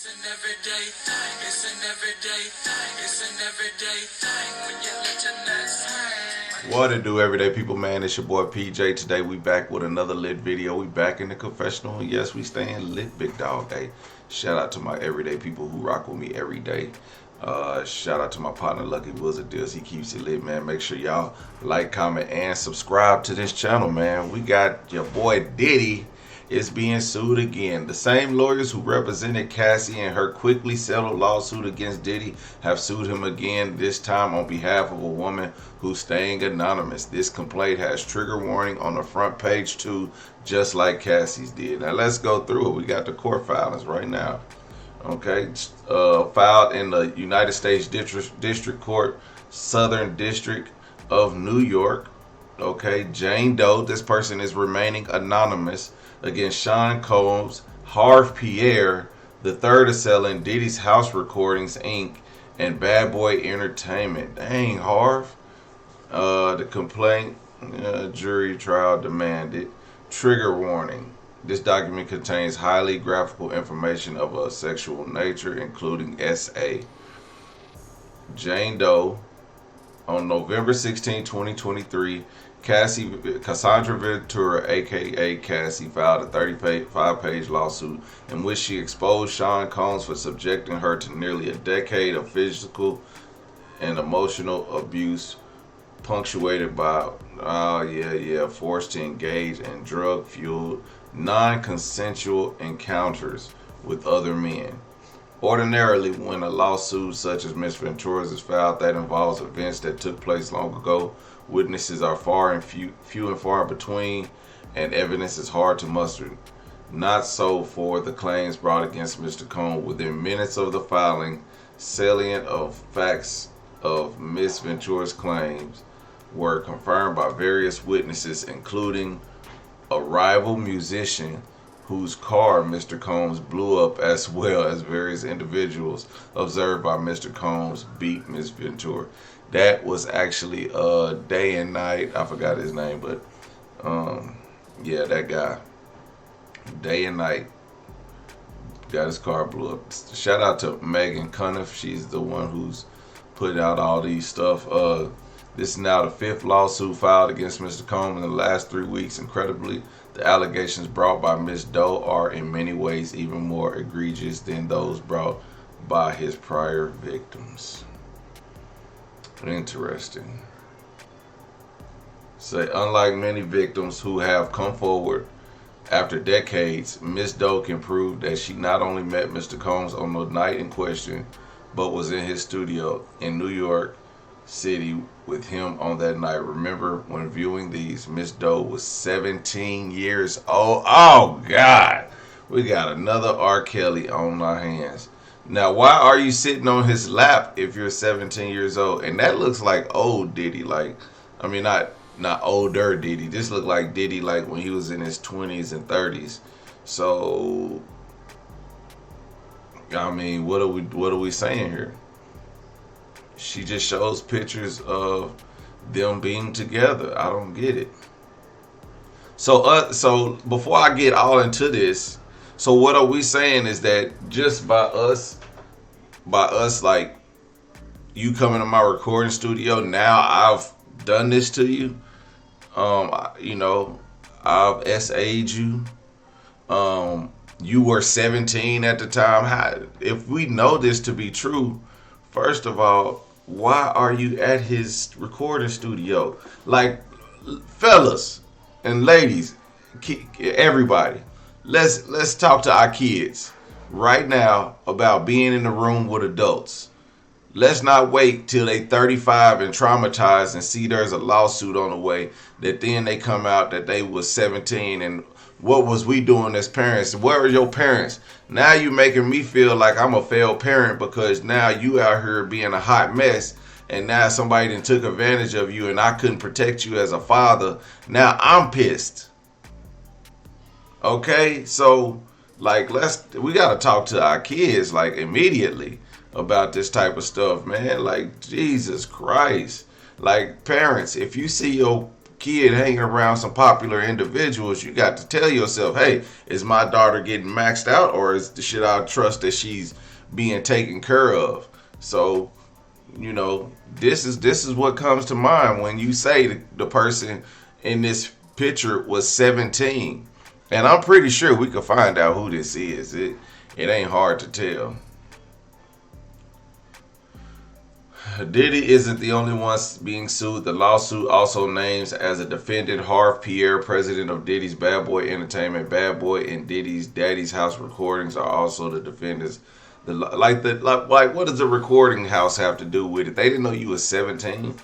It's an everyday thing. It's an everyday thing. It's an everyday thing when you let your nuts hang. What it do, everyday people, man? It's your boy PJ. Today we back with another lit video. We back in the confessional. Yes, we staying lit, big dog. Hey, shout out to my everyday people who rock with me every day. Shout out to my partner Lucky Wizard Deals. He keeps it lit, man. Make sure y'all like, comment, and subscribe to this channel, man. We got your boy Diddy is being sued again. The same lawyers who represented Cassie in her quickly settled lawsuit against Diddy have sued him again, this time on behalf of a woman who's staying anonymous. This complaint has trigger warning on the front page too, just like Cassie's did. Now let's go through it. We got the court filings right now. Okay, filed in the United States District Court, Southern District of New York. Okay, Jane Doe, this person is remaining anonymous, against Sean Combs, Harve Pierre, the third is selling Diddy's House Recordings, Inc., and Bad Boy Entertainment. Dang, Harve. The complaint, jury trial demanded. Trigger warning. This document contains highly graphical information of a sexual nature, including S.A. Jane Doe, on November 16, 2023, Cassandra Ventura, aka Cassie, filed a 35-page lawsuit in which she exposed Sean Combs for subjecting her to nearly a decade of physical and emotional abuse, punctuated by, forced to engage in drug-fueled, non-consensual encounters with other men. Ordinarily, when a lawsuit such as Ms. Ventura's is filed that involves events that took place long ago, witnesses are few and far between, and evidence is hard to muster. Not so for the claims brought against Mr. Combs. Within minutes of the filing, salient of facts of Ms. Ventura's claims were confirmed by various witnesses, including a rival musician whose car Mr. Combs blew up, as well as various individuals observed by Mr. Combs beat Ms. Ventura. That was actually Day and Night. I forgot his name, but that guy. Day and Night got his car blew up. Shout out to Megan Cuniff. She's the one who's putting out all these stuff. This is now the fifth lawsuit filed against Mr. Combs in the last 3 weeks. Incredibly, the allegations brought by Ms. Doe are in many ways even more egregious than those brought by his prior victims. Interesting. Say, unlike many victims who have come forward after decades, Ms. Doe can prove that she not only met Mr. Combs on the night in question, but was in his studio in New York City with him on that night. Remember, when viewing these, Miss Doe was 17 years old. Oh God, we got another R. Kelly on our hands. Now, why are you sitting on his lap if you're 17 years old? And that looks like old Diddy. Like, I mean, not older Diddy. This looked like Diddy like when he was in his 20s and 30s. So, I mean, what are we saying here? She just shows pictures of them being together. I don't get it. So before I get all into this, so what are we saying is that just by us like you coming to my recording studio, now I've done this to you. I've SA'd you. You were 17 at the time. If we know this to be true, first of all, why are you at his recording studio? Like, fellas and ladies, everybody, let's talk to our kids right now about being in the room with adults. Let's not wait till they 35 and traumatized and see there's a lawsuit on the way, that then they come out that they was 17 and what was we doing as parents? Where are your parents? Now you making me feel like I'm a failed parent because now you out here being a hot mess and now somebody done took advantage of you and I couldn't protect you as a father. Now I'm pissed. Okay, so like we gotta talk to our kids like immediately about this type of stuff, man. Like, Jesus Christ. Like, parents, if you see your kid hanging around some popular individuals, you got to tell yourself, hey, is my daughter getting maxed out, or is the shit I trust that she's being taken care of? So, you know, this is what comes to mind when you say the person in this picture was 17. And I'm pretty sure we could find out who this is. It ain't hard to tell. Diddy isn't the only one being sued. The lawsuit also names as a defendant Harve Pierre, president of Diddy's Bad Boy Entertainment. Bad Boy and Diddy's Daddy's House recordings are also the defendants. Like what does the recording house have to do with it? They didn't know you was 17.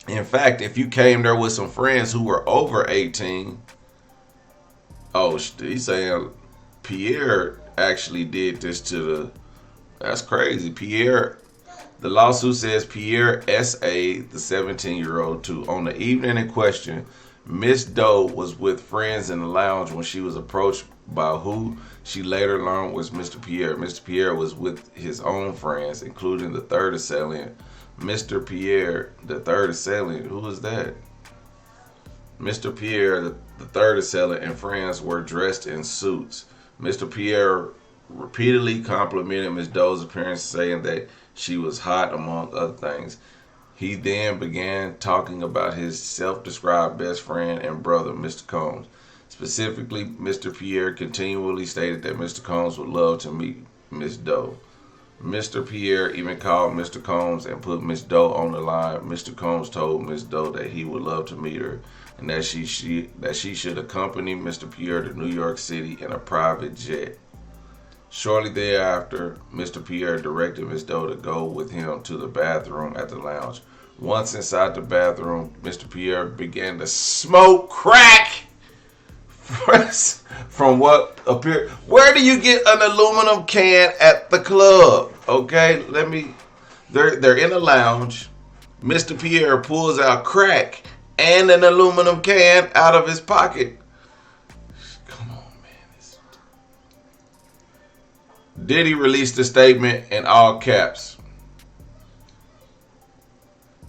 In fact, if you came there with some friends who were over 18, oh, he's saying Pierre actually did this to the. That's crazy. Pierre. The lawsuit says Pierre S.A., the 17-year-old, too. On the evening in question, Miss Doe was with friends in the lounge when she was approached by who she later learned was Mr. Pierre. Mr. Pierre was with his own friends, including the third assailant. Mr. Pierre, the third assailant, who was that? Mr. Pierre, the third assailant, and friends were dressed in suits. Mr. Pierre repeatedly complimented Miss Doe's appearance, saying that she was hot, among other things. He then began talking about his self-described best friend and brother, Mr. Combs. Specifically, Mr. Pierre continually stated that Mr. Combs would love to meet Miss Doe. Mr. Pierre even called Mr. Combs and put Miss Doe on the line. Mr. Combs told Miss Doe that he would love to meet her and that she should accompany Mr. Pierre to New York City in a private jet. Shortly thereafter, Mr. Pierre directed Miss Doe to go with him to the bathroom at the lounge. Once inside the bathroom, Mr. Pierre began to smoke crack from what appeared. Where do you get an aluminum can at the club? Okay, they're in a lounge. Mr. Pierre pulls out crack and an aluminum can out of his pocket. Diddy released a statement in all caps.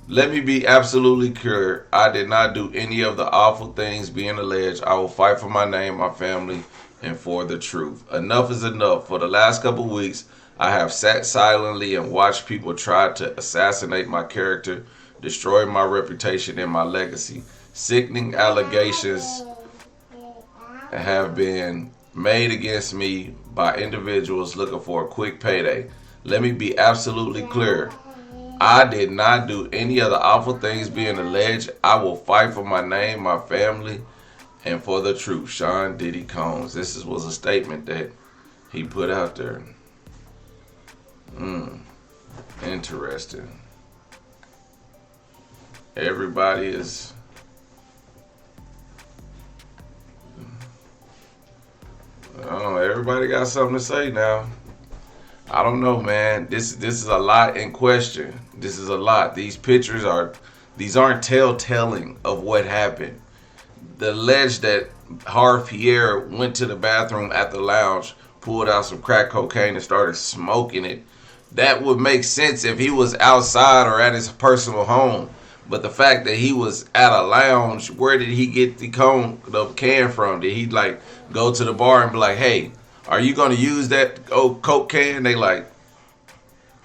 Let me be absolutely clear. I did not do any of the awful things being alleged. I will fight for my name, my family, and for the truth. Enough is enough. For the last couple weeks, I have sat silently and watched people try to assassinate my character, destroy my reputation and my legacy. Sickening allegations have been made against me by individuals looking for a quick payday. Let me be absolutely clear. I did not do any of the awful things being alleged. I will fight for my name, my family, and for the truth. Sean Diddy Combs. This was a statement that he put out there. Interesting. Everybody is... Oh, everybody got something to say now. I don't know, man. This is a lot in question. This is a lot. These pictures aren't telltale of what happened. The alleged that Harve Pierre went to the bathroom at the lounge, pulled out some crack cocaine and started smoking it. That would make sense if he was outside or at his personal home. But the fact that he was at a lounge, where did he get the can from? Did he like go to the bar and be like, hey, are you going to use that old Coke can? They like,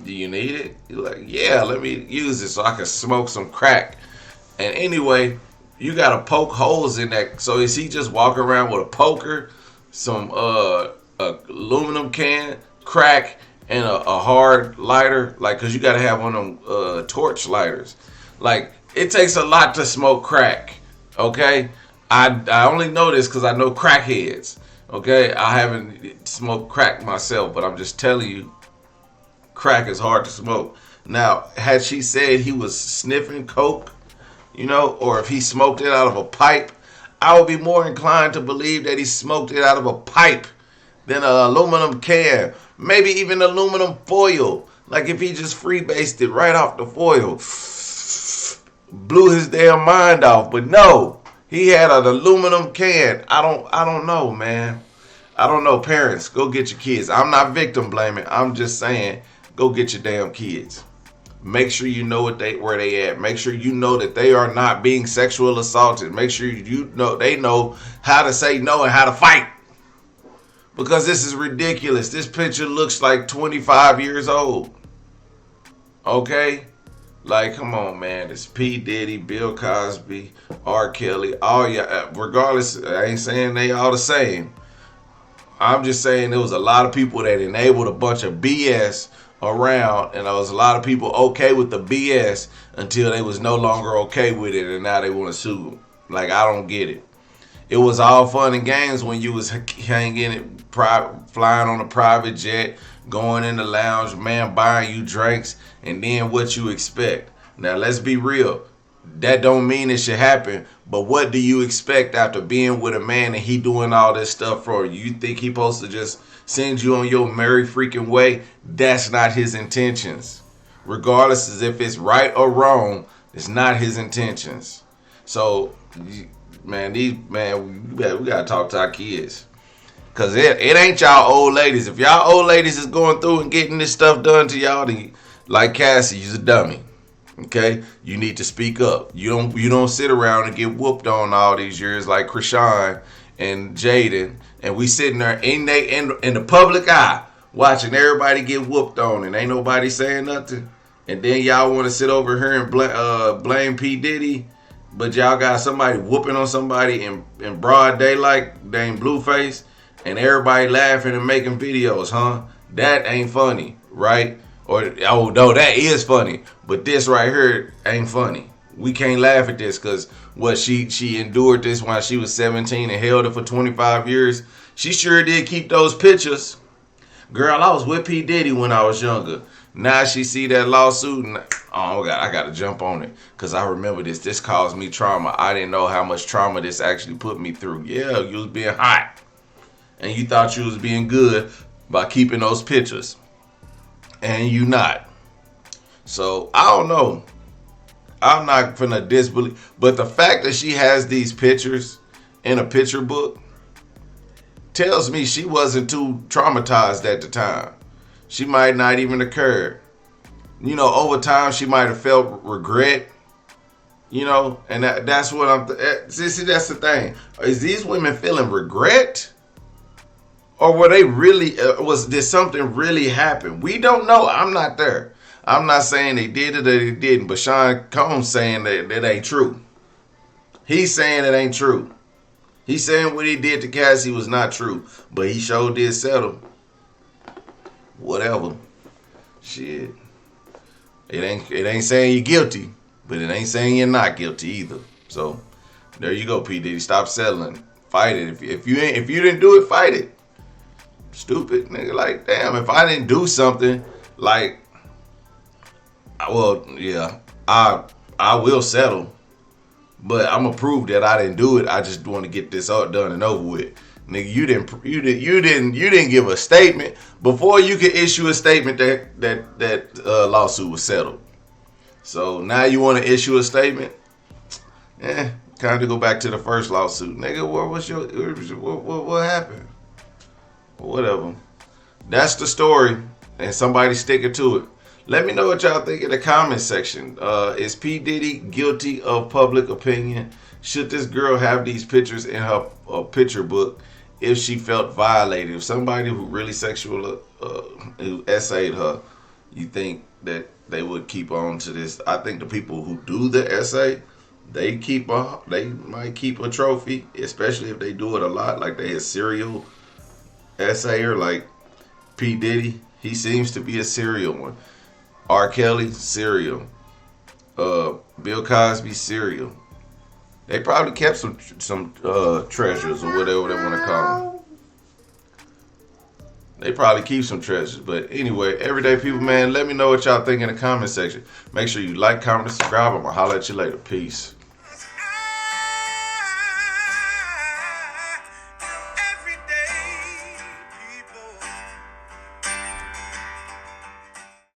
do you need it? You're like, yeah, let me use it so I can smoke some crack. And anyway, you got to poke holes in that. So is he just walking around with a poker, some aluminum can, crack, and a hard lighter? Like, because you got to have one of them torch lighters. Like, it takes a lot to smoke crack, okay? I only know this because I know crackheads, okay? I haven't smoked crack myself, but I'm just telling you, crack is hard to smoke. Now, had she said he was sniffing coke, you know, or if he smoked it out of a pipe, I would be more inclined to believe that he smoked it out of a pipe than an aluminum can, maybe even aluminum foil. Like if he just freebased it right off the foil. Blew his damn mind off. But no, he had an aluminum can. I don't know, man. I don't know. Parents, go get your kids. I'm not victim blaming. I'm just saying, go get your damn kids. make sure you know where they at. Make sure you know that they are not being sexual assaulted. Make sure you know they know how to say no and how to fight. Because this is ridiculous. This picture looks like 25 years old. Okay? Like, come on, man. It's P. Diddy, Bill Cosby, R. Kelly, all y'all. Regardless, I ain't saying they all the same. I'm just saying there was a lot of people that enabled a bunch of BS around, and there was a lot of people okay with the BS until they was no longer okay with it, and now they want to sue them. Like, I don't get it. It was all fun and games when you was hanging it, flying on a private jet, going in the lounge, man, buying you drinks, and then what you expect. Now, let's be real. That don't mean it should happen, but what do you expect after being with a man and he doing all this stuff for you? You think he supposed to just send you on your merry freaking way? That's not his intentions. Regardless as if it's right or wrong, it's not his intentions. So, man, we gotta talk to our kids. Cause it ain't y'all old ladies. If y'all old ladies is going through and getting this stuff done to y'all, then, like Cassie, you's a dummy. Okay, you need to speak up. You don't sit around and get whooped on all these years like Krishan and Jaden, and we sitting there in the public eye watching everybody get whooped on, and ain't nobody saying nothing. And then y'all want to sit over here and blame P. Diddy, but y'all got somebody whooping on somebody in broad daylight, named Blueface, and everybody laughing and making videos, huh? That ain't funny, right? Or, oh, no, that is funny. But this right here ain't funny. We can't laugh at this because she endured this while she was 17 and held it for 25 years. She sure did keep those pictures. Girl, I was with P. Diddy when I was younger. Now she see that lawsuit and, oh, God, I got to jump on it because I remember this. This caused me trauma. I didn't know how much trauma this actually put me through. Yeah, you was being hot. And you thought you was being good by keeping those pictures. And you not. So, I don't know. I'm not finna disbelieve. But the fact that she has these pictures in a picture book tells me she wasn't too traumatized at the time. She might not even occur. You know, over time, she might have felt regret. You know, and that's what I'm... See, that's the thing. Is these women feeling regret? Or were they really, did something really happen? We don't know. I'm not there. I'm not saying they did it or they didn't, but Sean Combs saying that it ain't true. He's saying it ain't true. He's saying what he did to Cassie was not true, but he sure did settle. Whatever. Shit. It ain't saying you're guilty, but it ain't saying you're not guilty either. So, there you go, P. Diddy. Stop settling. Fight it. If you didn't do it, fight it. Stupid nigga, like, damn, if I didn't do something, like, well, yeah, I will settle, but I'm gonna prove that I didn't do it. I just want to get this all done and over with. Nigga, you didn't give a statement before you could issue a statement that lawsuit was settled. So now you want to issue a statement? Kind of go back to the first lawsuit, nigga. What happened? Whatever. That's the story, and somebody sticking to it. Let me know what y'all think in the comment section. Is P. Diddy guilty of public opinion? Should this girl have these pictures in her picture book if she felt violated? If somebody who really who essayed her, you think that they would keep on to this? I think the people who do the essay, they might keep a trophy, especially if they do it a lot, like they a serial essayer like P. Diddy. He seems to be a serial one. R. Kelly, serial. Bill Cosby, serial. They probably kept some treasures or whatever they want to call them. They probably keep some treasures. But anyway, everyday people, man, let me know what y'all think in the comment section. Make sure you like, comment, and subscribe. I'm going to holler at you later. Peace.